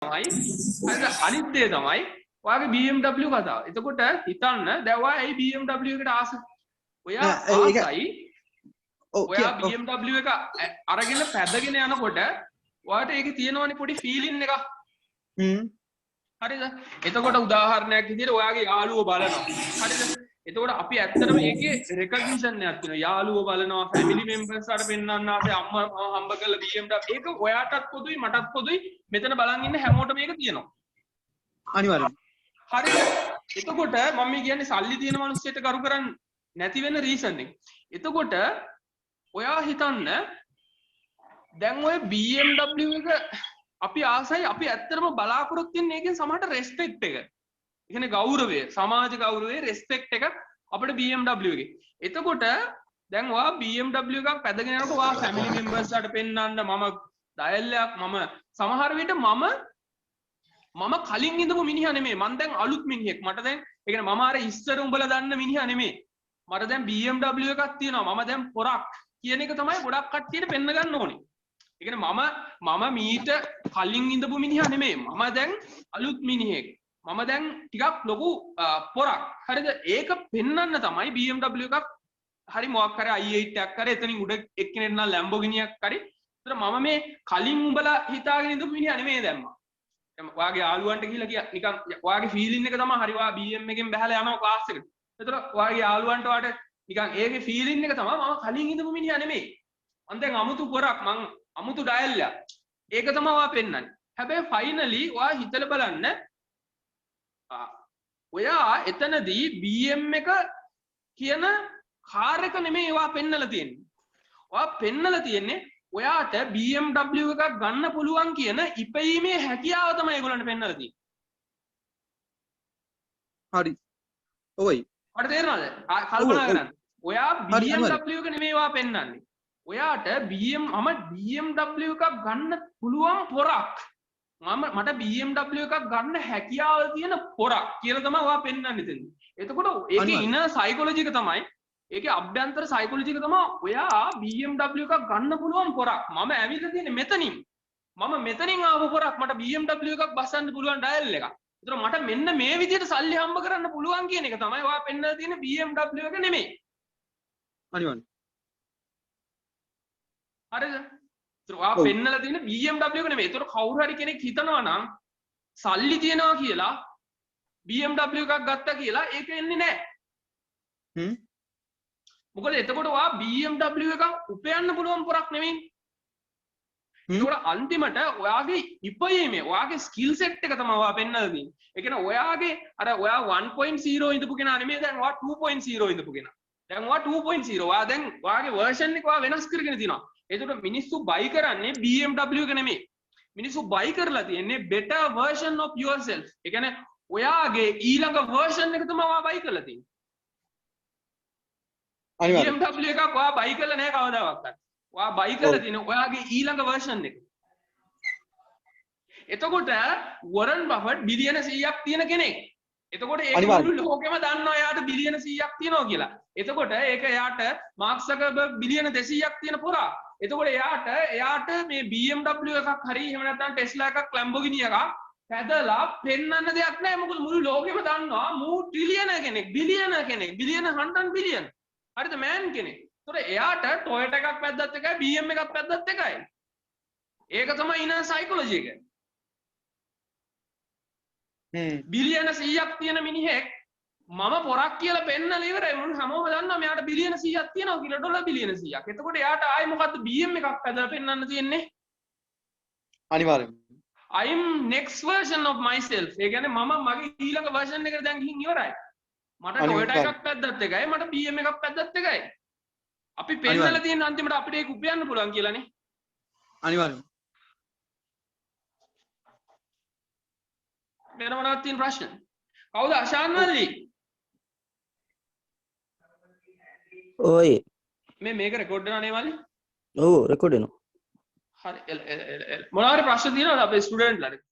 තමයි හරිද අනිත් දේ තමයි ඔයාගේ BMW කතාව. එතකොට හිතන්න දැන් ඔයා ඇයි BMW එකට ආස? ඔයා ආසයි ඔයා BMW එක අරගෙන පැදගෙන යනකොට ඔයාට ඒකේ තියෙනවනේ පොඩි ෆීලින් එකක්. හරිද? එතකොට උදාහරණයක් විදිහට ඔයාගේ යාළුවෝ බලනවා. හරිද? එතකොට අපි ඇත්තටම ඒකේ රෙකග්නිෂන් එකක් තියෙනවා. යාළුවෝ බලනවා, ෆැමිලි මෙම්බර්ස් වලට පෙන්වන්න ආසේ අම්මා හම්බ කරලා BMW ඒක ඔයාටත් පොදුයි මටත් පොදුයි. මෙතන බලන් ඉන්න හැමෝටම මේක තියෙනවා. අනිවාර්යයෙන්. හරිද? එතකොට මම කියන්නේ සල්ලි තියෙන මිනිස්සුන්ට කරු කරන්නේ නැති වෙන රීසන් එක. එතකොට ඔයා හිතන්න දැන් ඔය BMW එක අපි ආසයි අපි ඇත්තටම බලාපොරොත්තු වෙන්නේ ඒකෙන් සමහරට රෙස්පෙක්ට් එක. ඒ කියන්නේ ගෞරවය, සමාජ ගෞරවය, රෙස්පෙක්ට් එක අපිට BMW එකේ. එතකොට දැන් ඔයා BMW එකක් පැදගෙන යනකොට ඔයා ෆැමිලි මෙම්බර්ස් ලාට පෙන්නන්න මම ඩයල්යක් මම සමහර විට මම කලින් ඉඳපු මිනිහා නෙමෙයි. මම දැන් අලුත් මිනිහෙක්. මට දැන් ඒ කියන්නේ මම අර ඉස්සර උඹලා දන්න මිනිහා නෙමෙයි. මට දැන් BMW එකක් තියෙනවා. මම දැන් පොරක් කියන එක තමයි ගොඩක් කට්ටියට පෙන්න ගන්න ඕනේ. ඒ කියන්නේ මම මීට කලින් ඉඳපු මිනිහා නෙමෙයි. මම දැන් අලුත් මිනිහෙක්. මම දැන් ටිකක් ලොකු පොරක්. හරිද? ඒක පෙන්වන්න තමයි BMW එකක් හරි මොකක් හරි i8 එකක් හරි එතනින් උඩ එක්කෙනෙක් නම් Lamborghini එකක් හරි. ඒතර මම මේ කලින් උඹලා හිතාගෙන ඉඳපු මිනිහා නෙමෙයි දැන් මම. ඔයාගේ යාළුවන්ට ගිහිල්ලා නිකන් ඔයාගේ ෆීලින් එක තමයි හරි ඔයා BM එකෙන් බහලා යනවා ක්ලාස් එකට. ඒතර ඔයාගේ යාළුවන්ට වාට නිකන් ඒකේ ෆීලින් එක තමයි මම කලින් ඉඳපු මිනිහා නෙමෙයි. මම දැන් අමුතු පොරක් මං අමුතු ඩයල්යක්. ඒක තමයි ඔයා පෙන්වන්නේ. හැබැයි ෆයිනලි ඔයා හිතලා බලන්න ඔයා එතනදී BM එක කියන කාර් එක නෙමෙයි ඔයා පෙන්නලා තියෙන්නේ. ඔයා පෙන්නලා තියෙන්නේ ඔයාට BMW එකක් ගන්න පුළුවන් කියන ඉපීමේ හැකියාව තමයි ඒගොල්ලන්ට පෙන්නලා තියෙන්නේ. හරි. ඔයයි. ඔයාට තේරෙනවද? කල්පනා කරන්න. ඔයා BMW එක නෙමෙයි ඔයා පෙන්නන්නේ. ඔයාට මම BMW එකක් ගන්න පුළුවන් පොරක්. මට BMW එකක් ගන්න හැකියාව තියෙන පොරක් කියලා තමයි ඔයා පෙන්වන්නේ එතන. එතකොට ඒකේ ඉන සයිකොලොජි එක තමයි ඒකේ අභ්‍යන්තර සයිකොලොජි එක තමයි ඔයා BMW එකක් ගන්න පුළුවන් පොරක්. මම ඇවිල්ලා තියෙන්නේ මෙතනින්. මම මෙතනින් ආව පොරක් මට BMW එකක් බස්සන්න පුළුවන් ඩයල් එකක්. ඒතර මට මෙන්න මේ විදිහට සල්ලි හම්බ කරන්න පුළුවන් කියන එක තමයි ඔයා පෙන්වලා තියෙන BMW එක නෙමෙයි. අනිවාර්යයෙන්. හරිද? ඒතර ඔයා පෙන්නලා තියෙන BMW එක නෙමෙයි. ඒතර කවුරු හරි කෙනෙක් හිතනවා නම් සල්ලි තියනවා කියලා BMW එකක් ගත්තා කියලා ඒක එන්නේ නැහැ. මොකද එතකොට ඔයා BMW එකක් උපයන්න පුළුවන් පොරක් නෙමෙයි. ඒකට අන්තිමට ඔයාගේ ඉපයීමේ ඔයාගේ ස්කිල් සෙට් එක තමයි ඔයා පෙන්නලා දෙන්නේ. ඒ කියන්නේ ඔයාගේ අර ඔයා 1.0 ඉඳපු කෙනා නෙමෙයි දැන් ඔයා 2.0 ඉඳපු කෙනා. දැන් ඔයා 2.0 ඔයා දැන් ඔයාගේ version එක ඔයා වෙනස් කරගෙන තිනවා. ඒකට මිනිස්සු buy කරන්නේ BMW එක නෙමෙයි. මිනිස්සු buy කරලා තියෙන්නේ better version of yourself. ඒ කියන්නේ ඔයාගේ ඊළඟ version එක තමයි ඔයා buy කරලා තියෙන්නේ. BMW එකක් ඔයා buy කරලා නැහැ කවදාවත්. ඔයා buy කරලා තියෙන ඔයාගේ ඊළඟ version එක. එතකොට වොරන් බෆට් බිලියන 100ක් තියෙන කෙනෙක්. එතකොට ඒක මුළු ලෝකෙම දන්නවා එයාට බිලියන 100ක් තියෙනවා කියලා. එතකොට ඒක එයාට මාර්ක් සකර්බර්ග් බිලියන 200ක් තියෙන පොරා. එතකොට එයාට මේ BMW එකක් හරි එහෙම නැත්නම් ටෙස්ලා එකක් Lamborghini එකක් පැදලා පෙන්වන්න දෙයක් නැහැ. මොකද මුළු ලෝකෙම දන්නවා මූ ට්‍රිලියන කෙනෙක්, බිලියන කෙනෙක්, බිලියන 100 බිලියන. හරිද මෑන් කෙනෙක්. ඒතකොට එයාට Toyota එකක් පැද්දත් එකයි BM එකක් පැද්දත් එකයි. ඒක තමයි ඉන සයිකොලොජි එක. බිලියන 100ක් තියෙන මිනිහෙක් මම පොරක් කියලා පෙන්නලා ඉවරයි. මොන හැමෝම දන්නවා මෙයාට බිලියන 100ක් තියෙනවා කියලා ඩොලර් බිලියන 100ක්. එතකොට එයාට ආයි මොකද්ද BM එකක් පැදලා පෙන්වන්න තියෙන්නේ? අනිවාර්යයෙන්. I'm next version of myself. ඒ කියන්නේ මම මගේ ඊළඟ version එකට දැන් ගිහින් ඉවරයි. මට Toyota එකක් පැද්දත් එකයි මට BM එකක් පැද්දත් එකයි. අපි පෙන්නලා තියෙන අන්තිමට අපිට ඒක උපයන්න පුළුවන් කියලානේ. අනිවාර්යයෙන්. වෙන මොනවද තියෙන ප්‍රශ්න? කවුද අශාන් මල්ලි? ඔය මේක රෙකෝඩ් වෙනවා නේ මල්ලි? ඔව් රෙකෝඩ් වෙනවා. හරි මොනවා හරි ප්‍රශ්න තියෙනවද අපේ ස්ටුඩන්ට්ලාට?